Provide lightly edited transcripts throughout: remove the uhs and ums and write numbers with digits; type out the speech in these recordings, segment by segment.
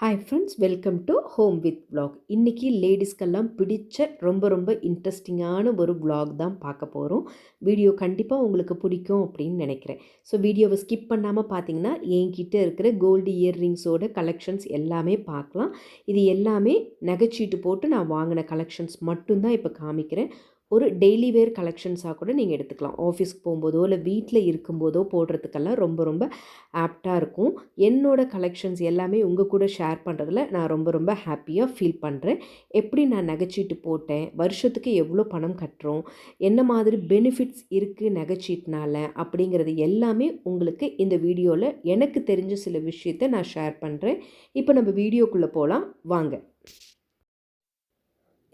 Hi friends, welcome to home with vlog. இன்றைக்கி லேடிஸ்க்கெல்லாம் பிடிச்ச ரொம்ப இன்ட்ரெஸ்டிங்கான ஒரு vlog தான் பார்க்க போகிறோம். வீடியோ கண்டிப்பாக உங்களுக்கு பிடிக்கும் அப்படின்னு நினைக்கிறேன். ஸோ வீடியோவை ஸ்கிப் பண்ணாமல் பார்த்தீங்கன்னா என்கிட்ட இருக்கிற கோல்டு இயர்ரிங்ஸோட கலெக்ஷன்ஸ் எல்லாமே பார்க்கலாம். இது எல்லாமே நகைச்சீட்டு போட்டு நான் வாங்கின கலெக்ஷன்ஸ் மட்டும்தான் இப்போ காமிக்கிறேன். ஒரு டெய்லி வேர் கலெக்ஷன்ஸாக கூட நீங்கள் எடுத்துக்கலாம். ஆஃபீஸ்க்கு போகும்போதோ இல்லை வீட்டில் இருக்கும்போதோ போடுறதுக்கெல்லாம் ரொம்ப ஆப்டாக இருக்கும். என்னோடய கலெக்ஷன்ஸ் எல்லாமே உங்கள் கூட ஷேர் பண்ணுறதுல நான் ரொம்ப ஹாப்பியாக ஃபீல் பண்ணுறேன். எப்படி நான் நகைச்சீட்டு போட்டேன், வருஷத்துக்கு எவ்வளோ பணம் கட்டுறோம், என்ன மாதிரி பெனிஃபிட்ஸ் இருக்குது நகைச்சீட்டுனால அப்படிங்கிறது எல்லாமே உங்களுக்கு இந்த வீடியோவில் எனக்கு தெரிஞ்ச சில விஷயத்தை நான் ஷேர் பண்ணுறேன். இப்போ நம்ம வீடியோக்குள்ளே போகலாம் வாங்க.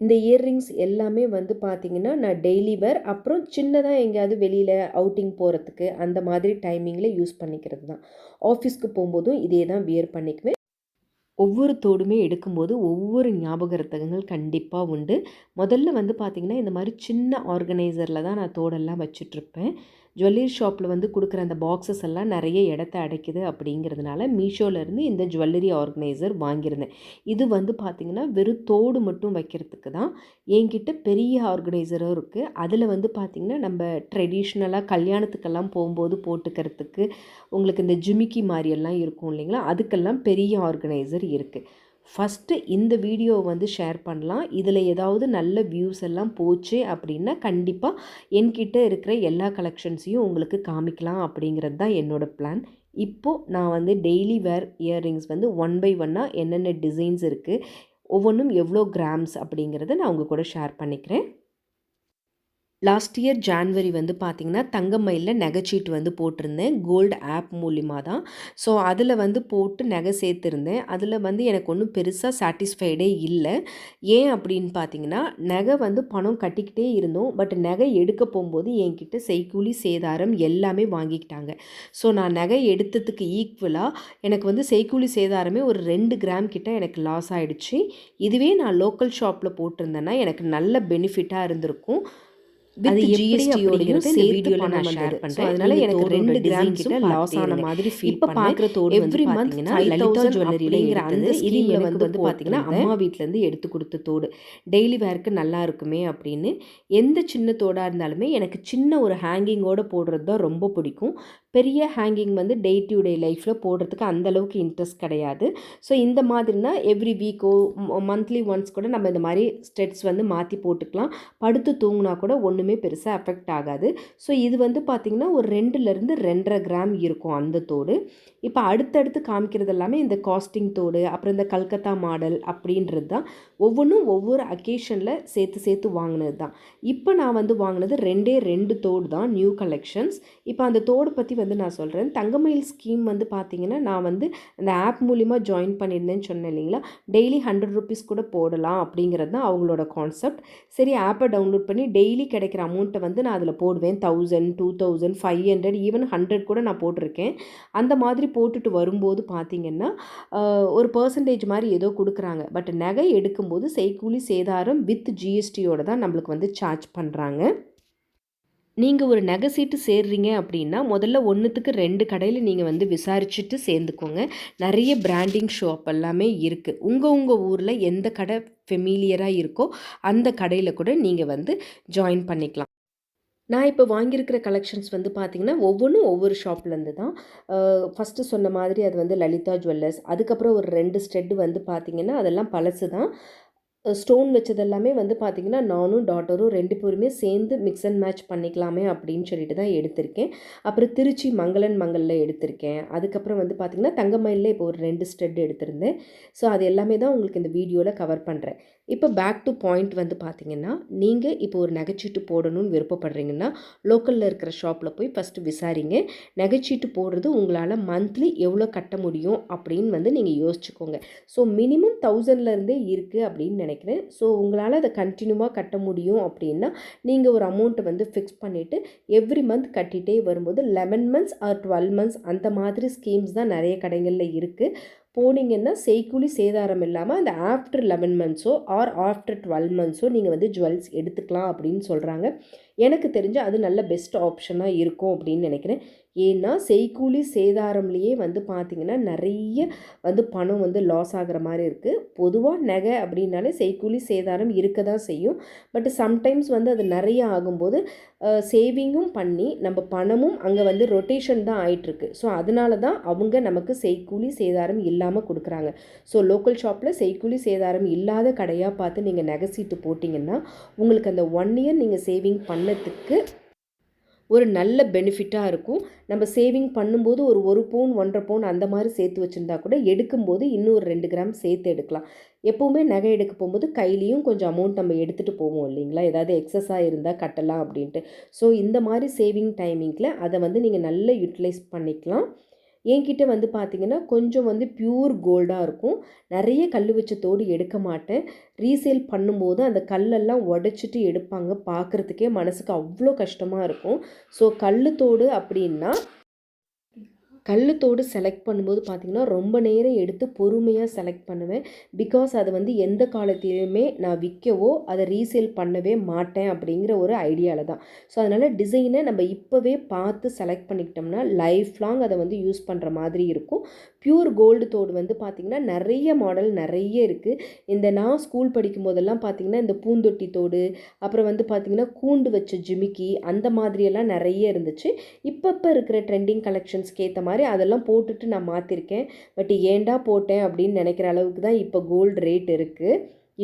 இந்த இயர்ரிங்ஸ் எல்லாமே வந்து பார்த்திங்கன்னா நான் டெய்லி வேர், அப்புறம் சின்னதாக எங்கேயாவது வெளியில் அவுட்டிங் போகிறதுக்கு அந்த மாதிரி டைமிங்கில் யூஸ் பண்ணிக்கிறது தான். ஆஃபீஸ்க்கு போகும்போதும் இதே தான் வியர் பண்ணிக்குவேன். ஒவ்வொரு தோடுமே எடுக்கும்போது ஒவ்வொரு ஞாபகத்தங்கள் கண்டிப்பாக உண்டு. முதல்ல வந்து பார்த்திங்கன்னா இந்த மாதிரி சின்ன ஆர்கனைசரில் தான் நான் தோடெல்லாம் வச்சிட்ருப்பேன். ஜுவல்லரி ஷாப்பில் வந்து கொடுக்குற அந்த பாக்ஸஸ் எல்லாம் நிறைய இடத்த அடைக்குது அப்படிங்கிறதுனால மீஷோலேருந்து இந்த ஜுவல்லரி ஆர்கனைசர் வாங்கியிருந்தேன். இது வந்து பார்த்திங்கன்னா வெறும் தோடு மட்டும் வைக்கிறதுக்கு தான். என்கிட்ட பெரிய ஆர்கனைசரும் இருக்குது. அதில் வந்து பார்த்திங்கன்னா நம்ம ட்ரெடிஷ்னலாக கல்யாணத்துக்கெல்லாம் போகும்போது போட்டுக்கிறதுக்கு உங்களுக்கு இந்த ஜிமிக்கி மாதிரியெல்லாம் இருக்கும் இல்லைங்களா, அதுக்கெல்லாம் பெரிய ஆர்கனைசர் இருக்குது. ஃபஸ்ட்டு இந்த வீடியோவை வந்து ஷேர் பண்ணலாம். இதில் ஏதாவது நல்ல வியூஸ் எல்லாம் போச்சு அப்படின்னா கண்டிப்பாக என்கிட்ட இருக்கிற எல்லா கலெக்ஷன்ஸையும் உங்களுக்கு காமிக்கலாம் அப்படிங்கிறது தான் என்னோடய பிளான். இப்போது நான் வந்து டெய்லி வேர் இயர்ரிங்ஸ் வந்து ஒன் பை ஒன்னாக என்னென்ன டிசைன்ஸ் இருக்குது, ஒவ்வொன்றும் எவ்வளோ கிராம்ஸ் அப்படிங்கிறத நான் உங்கள் கூட ஷேர் பண்ணிக்கிறேன். லாஸ்ட் இயர் ஜான்வரி வந்து பார்த்திங்கன்னா தங்கமயிலில் நகைச்சீட்டு வந்து போட்டிருந்தேன். கோல்டு ஆப் மூலிமா தான். ஸோ அதில் வந்து போட்டு நகை சேர்த்துருந்தேன். அதில் வந்து எனக்கு ஒன்றும் பெருசாக சாட்டிஸ்ஃபைடே இல்லை. ஏன் அப்படின்னு பார்த்தீங்கன்னா, நகை வந்து பணம் கட்டிக்கிட்டே இருந்தோம். பட் நகை எடுக்க போகும்போது என்கிட்ட செய்கூலி சேதாரம் எல்லாமே வாங்கிக்கிட்டாங்க. ஸோ நான் நகை எடுத்ததுக்கு ஈக்குவலாக எனக்கு வந்து செய்கூலி சேதாரமே ஒரு 2 கிராம் கிட்ட எனக்கு லாஸ் ஆகிடுச்சு. இதுவே நான் லோக்கல் ஷாப்பில் போட்டிருந்தேன்னா எனக்கு நல்ல பெனிஃபிட்டாக இருந்திருக்கும். அது ஜிஎஸ்டியோடையும் இந்த வீடியோவில் நான் ஷேர் பண்ணுறேன். அதனால எனக்கு 2 கிராம் கிட்ட லாஸ் ஆன மாதிரி ஃபீல் பண்ணேன். பார்க்குற தோடு எவ்ரி மந்த் லலிதா ஜுவல்லரியில அந்த ஸ்கீமில் வந்து பார்த்தீங்கன்னா அம்மா வீட்டிலேருந்து எடுத்து கொடுத்த தோடு டெய்லி வேருக்கு நல்லா இருக்குமே அப்படின்னு. எந்த சின்ன தோடாக இருந்தாலுமே எனக்கு சின்ன ஒரு ஹேங்கிங்கோடு போடுறது தான் ரொம்ப பிடிக்கும். பெரிய ஹேங்கிங் வந்து டே டு டே லைஃப்பில் போடுறதுக்கு அந்தளவுக்கு இன்ட்ரெஸ்ட் கிடையாது. ஸோ இந்த மாதிரினா எவ்ரி வீக்கோ மந்த்லி ஒன்ஸ் கூட நம்ம இந்த மாதிரி ஸ்டெட்ஸ் வந்து மாற்றி போட்டுக்கலாம். படுத்து தூங்கினா கூட ஒன்றுமே பெருசாக அஃபெக்ட் ஆகாது. ஸோ இது வந்து பார்த்திங்கன்னா ஒரு 2லேருந்து 2.5 கிராம் இருக்கும் அந்த தோடு. இப்போ அடுத்தடுத்து காமிக்கிறது எல்லாமே இந்த காஸ்டிங் தோடு, அப்புறம் இந்த கல்கத்தா மாடல் அப்படின்றது தான். ஒவ்வொன்றும் ஒவ்வொரு அக்கேஷனில் சேர்த்து வாங்கினது தான். இப்போ நான் வந்து வாங்கினது 2 தோடு தான், நியூ கலெக்ஷன்ஸ். இப்போ அந்த தோடு பற்றி வந்து நான் சொல்கிறேன். தங்கமயில் ஸ்கீம் வந்து பார்த்திங்கன்னா நான் வந்து அந்த ஆப் மூலிமா ஜாயின் பண்ணியிருந்தேன்னு சொன்னேன் இல்லைங்களா, டெய்லி 100 ருபீஸ் கூட போடலாம் அப்படிங்கிறது தான் அவங்களோட கான்செப்ட். சரி, ஆப்பை டவுன்லோட் பண்ணி டெய்லி கிடைக்கிற அமௌண்ட்டை வந்து நான் அதில் போடுவேன். 1000, 2000, 500, ஈவன் 100 கூட நான் போட்டிருக்கேன். அந்த மாதிரி போட்டுட்டு வரும்போது பார்த்திங்கன்னா ஒரு பர்சன்டேஜ் மாதிரி ஏதோ கொடுக்குறாங்க. பட் நகை எடுக்கும்போது செய்கூலி சேதாரம் வித் ஜிஎஸ்டியோட தான் நம்மளுக்கு வந்து சார்ஜ் பண்ணுறாங்க. நீங்கள் ஒரு நகை சீட்டு சேர்றீங்க அப்படின்னா முதல்ல 1க்கு 2 கடையில் நீங்கள் வந்து விசாரிச்சுட்டு சேர்ந்துக்கோங்க. நிறைய பிராண்டிங் ஷாப் எல்லாமே இருக்குது. உங்கள் ஊரில் எந்த கடை ஃபெமிலியராக இருக்கோ அந்த கடையில் கூட நீங்கள் வந்து ஜாயின் பண்ணிக்கலாம். நான் இப்போ வாங்கியிருக்கிற கலெக்ஷன்ஸ் வந்து பார்த்திங்கன்னா ஒவ்வொன்றும் ஒவ்வொரு ஷாப்லேருந்து தான். ஃபஸ்ட்டு சொன்ன மாதிரி அது வந்து லலிதா ஜுவல்லர்ஸ். அதுக்கப்புறம் ஒரு 2 ஸ்டெட்டு வந்து பார்த்திங்கன்னா அதெல்லாம் பழசு தான். ஸ்டோன் வச்சது எல்லாமே வந்து பார்த்திங்கன்னா நானும் டாட்டரும் 2 பேருமே சேர்ந்து மிக்ஸ் அண்ட் மேட்ச் பண்ணிக்கலாமே அப்படின்னு சொல்லிட்டு தான் எடுத்திருக்கேன். அப்புறம் திருச்சி மங்களில் எடுத்திருக்கேன். அதுக்கப்புறம் வந்து பார்த்திங்கன்னா தங்கமயிலில் இப்போ ஒரு 2 ஸ்டெட் எடுத்திருந்தேன். ஸோ அது எல்லாமே தான் உங்களுக்கு இந்த வீடியோவில் கவர் பண்ணுறேன். இப்போ பேக் டு பாயிண்ட் வந்து பார்த்திங்கன்னா, நீங்கள் இப்போ ஒரு நகைச்சீட்டு போடணும்னு விருப்பப்படுறீங்கன்னா லோக்கலில் இருக்கிற ஷாப்பில் போய் ஃபஸ்ட்டு விசாரிங்க. நகைச்சீட்டு போடுறது உங்களால் மந்த்லி எவ்வளோ கட்ட முடியும் அப்படின்னு வந்து நீங்கள் யோசிச்சுக்கோங்க. ஸோ மினிமம் 1000லேருந்தே இருக்குது அப்படின்னு நினைக்கிறேன். ஸோ உங்களால் அதை கண்டினியூவாக கட்ட முடியும் அப்படின்னா நீங்கள் ஒரு அமௌண்ட்டை வந்து ஃபிக்ஸ் பண்ணிவிட்டு எவ்ரி மந்த் கட்டிகிட்டே வரும்போது 11 மந்த்ஸ் ஆர் 12 மந்த்ஸ் அந்த மாதிரி ஸ்கீம்ஸ் தான் நிறைய கடைகளில் இருக்குது. போனீங்கன்னா செய்கூலி சேதாரம் இல்லாமல் அந்த ஆஃப்டர் 11 மந்த்ஸோ ஆர் ஆஃப்டர் 12 மந்த்ஸோ நீங்கள் வந்து ஜுவல்ஸ் எடுத்துக்கலாம் அப்படின்னு சொல்கிறாங்க. எனக்கு தெரிஞ்சு அது நல்ல பெஸ்ட் ஆப்ஷனாக இருக்கும் அப்படின்னு நினைக்கிறேன். ஏன்னா செய்கூலி சேதாரம்லேயே வந்து பார்த்திங்கன்னா நிறைய வந்து பணம் வந்து லாஸ் ஆகிற மாதிரி இருக்குது. பொதுவாக நகை அப்படின்னாலே செய்கூலி சேதாரம் இருக்க தான் செய்யும். பட் சம்டைம்ஸ் வந்து அது நிறைய ஆகும்போது சேவிங்கும் பண்ணி நம்ம பணமும் அங்கே வந்து ரொட்டேஷன் தான் ஆகிட்டுருக்கு. ஸோ அதனால தான் அவங்க நமக்கு செய்கூலி சேதாரம் இல்லாமல் கொடுக்குறாங்க. ஸோ லோக்கல் ஷாப்பில் செய்கூலி சேதாரம் இல்லாத கடையாக பார்த்து நீங்கள் நகை சீட்டு போட்டிங்கன்னா உங்களுக்கு அந்த 1 இயர் நீங்கள் சேவிங் பண்ணதுக்கு ஒரு நல்ல பெனிஃபிட்டாக இருக்கும். நம்ம சேவிங் பண்ணும்போது ஒரு பவுன் 1.5 பவுன் அந்த மாதிரி சேர்த்து வச்சுருந்தா கூட எடுக்கும்போது இன்னும் ஒரு 2 கிராம் சேர்த்து எடுக்கலாம். எப்போவுமே நகை எடுக்க போகும்போது கையிலையும் கொஞ்சம் அமௌண்ட் நம்ம எடுத்துகிட்டு போவோம் இல்லைங்களா, ஏதாவது எக்ஸஸாக இருந்தால் கட்டலாம் அப்படின்ட்டு. ஸோ இந்த மாதிரி சேவிங் டைமிங்கில் அதை வந்து நீங்கள் நல்லா யூட்டிலைஸ் பண்ணிக்கலாம். என்கிட்ட வந்து பார்த்திங்கன்னா கொஞ்சம் வந்து பியூர் கோல்டாக இருக்கும். நிறைய கல் வச்ச தோடு எடுக்க மாட்டேன். ரீசேல் பண்ணும்போது அந்த கல்லெல்லாம் உடச்சிட்டு எடுப்பாங்க. பார்க்குறதுக்கே மனசுக்கு அவ்வளோ கஷ்டமாக இருக்கும். ஸோ கல் தோடு அப்படின்னா கல்லுத்தோடு செலக்ட் பண்ணும்போது பார்த்திங்கன்னா ரொம்ப நேரம் எடுத்து பொறுமையாக செலக்ட் பண்ணுவேன். பிகாஸ் அது வந்து எந்த காலத்திலையுமே நான் விற்கவோ அதை ரீசேல் பண்ணவே மாட்டேன் அப்படிங்கிற ஒரு ஐடியாவில் தான். ஸோ அதனால் டிசைனை நம்ம இப்போவே பார்த்து செலக்ட் பண்ணிக்கிட்டோம்னா லைஃப் லாங் அதை வந்து யூஸ் பண்ணுற மாதிரி இருக்கும். பியூர் கோல்டு தோடு வந்து பார்த்திங்கன்னா நிறைய மாடல் நிறைய இருக்குது. இந்த நான் ஸ்கூல் படிக்கும் போதெல்லாம் பார்த்திங்கன்னா இந்த பூந்தொட்டி தோடு, அப்புறம் வந்து பார்த்திங்கன்னா கூண்டு வச்ச ஜிமிக்கி, அந்த மாதிரியெல்லாம் நிறைய இருந்துச்சு. இப்போ இருக்கிற ட்ரெண்டிங் கலெக்ஷன்ஸ்க்கு ஏற்ற மாதிரி அதெல்லாம் போட்டுட்டு நான் மாற்றிருக்கேன். பட் ஏன்டா போட்டேன் அப்படின்னு நினைக்கிற அளவுக்கு தான் இப்போ கோல்டு ரேட் இருக்குது.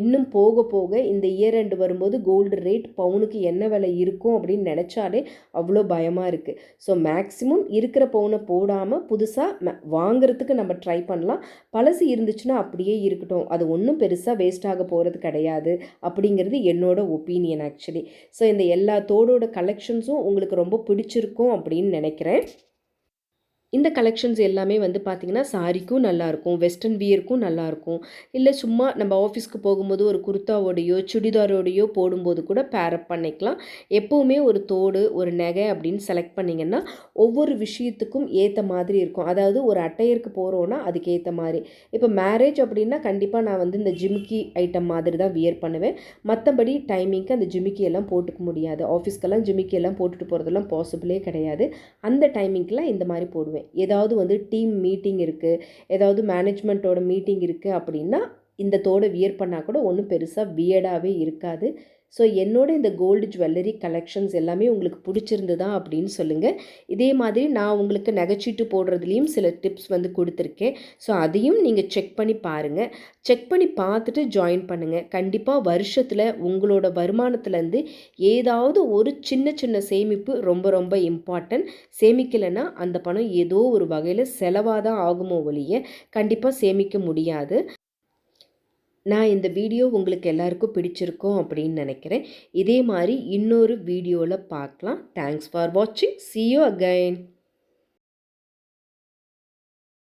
இன்னும் போக போக இந்த இயர் எண்டு வரும்போது கோல்டு ரேட் பவுனுக்கு என்ன விலை இருக்கும் அப்படின்னு நினச்சாலே அவ்வளோ பயமாக இருக்குது. ஸோ மேக்ஸிமம் இருக்கிற பவுனை போடாமல் புதுசாக வாங்குறதுக்கு நம்ம ட்ரை பண்ணலாம். பழசு இருந்துச்சுன்னா அப்படியே இருக்கட்டும், அது ஒன்றும் பெருசாக வேஸ்ட் ஆக போகிறது கிடையாது அப்படிங்கிறது என்னோட ஒப்பீனியன் ஆக்சுவலி. ஸோ இந்த எல்லா தோடோட கலெக்ஷன்ஸும் உங்களுக்கு ரொம்ப பிடிச்சிருக்கும் அப்படின்னு நினைக்கிறேன். இந்த கலெக்ஷன்ஸ் எல்லாமே வந்து பார்த்திங்கன்னா சாரிக்கும் நல்லாயிருக்கும், வெஸ்டர்ன் வியருக்கும் நல்லாயிருக்கும். இல்லை சும்மா நம்ம ஆஃபீஸ்க்கு போகும்போது ஒரு குர்த்தாவோடையோ சுடிதாரோடையோ போடும்போது கூட பேரப் பண்ணிக்கலாம். எப்போவுமே ஒரு தோடு ஒரு நகை அப்படின்னு செலக்ட் பண்ணிங்கன்னா ஒவ்வொரு விஷயத்துக்கும் ஏற்ற மாதிரி இருக்கும். அதாவது ஒரு அட்டையருக்கு போகிறோன்னா அதுக்கேற்ற மாதிரி. இப்போ மேரேஜ் அப்படின்னா கண்டிப்பாக நான் வந்து இந்த ஜிமிக்கி ஐட்டம் மாதிரி தான் வியர் பண்ணுவேன். மற்றபடி டைமிங்க்கு அந்த ஜிமிக்கி எல்லாம் போட்டுக்க முடியாது. ஆஃபீஸ்க்கெல்லாம் ஜிமிக்கி எல்லாம் போட்டுட்டு போகிறதெல்லாம் பாசிபிளே கிடையாது. அந்த டைமிங்க்கெலாம் இந்த மாதிரி போடுவேன். ஏதாவது வந்து டீம் மீட்டிங் இருக்குது, ஏதாவது மேனேஜ்மெண்ட்டோட மீட்டிங் இருக்குது அப்படின்னா இந்த தோடை வியர் பண்ணால் கூட ஒன்றும் பெருசாக வியர்டாகவே இருக்காது. ஸோ என்னோட இந்த கோல்டு ஜுவல்லரி கலெக்ஷன்ஸ் எல்லாமே உங்களுக்கு பிடிச்சிருந்ததா அப்படின்னு சொல்லுங்கள். இதே மாதிரி நான் உங்களுக்கு நகைச்சீட்டு போடுறதுலேயும் சில டிப்ஸ் வந்து கொடுத்துருக்கேன். ஸோ அதையும் நீங்கள் செக் பண்ணி பாருங்கள். செக் பண்ணி பார்த்துட்டு ஜாயின் பண்ணுங்கள். கண்டிப்பாக வருஷத்தில் உங்களோட வருமானத்துலேருந்து ஏதாவது ஒரு சின்ன சின்ன சேமிப்பு ரொம்ப ரொம்ப இம்பார்ட்டன்ட். சேமிக்கலைன்னா அந்த பணம் ஏதோ ஒரு வகையில் செலவாக தான் ஆகுமோ ஒழிய கண்டிப்பாக சேமிக்க முடியாது. நான் இந்த வீடியோ உங்களுக்கு எல்லாருக்கும் பிடிச்சிருக்கும் அப்படின்னு நினைக்கிறேன். இதே மாதிரி இன்னொரு வீடியோவில் பார்க்கலாம். தேங்க்ஸ் ஃபார் வாட்சிங். See you again.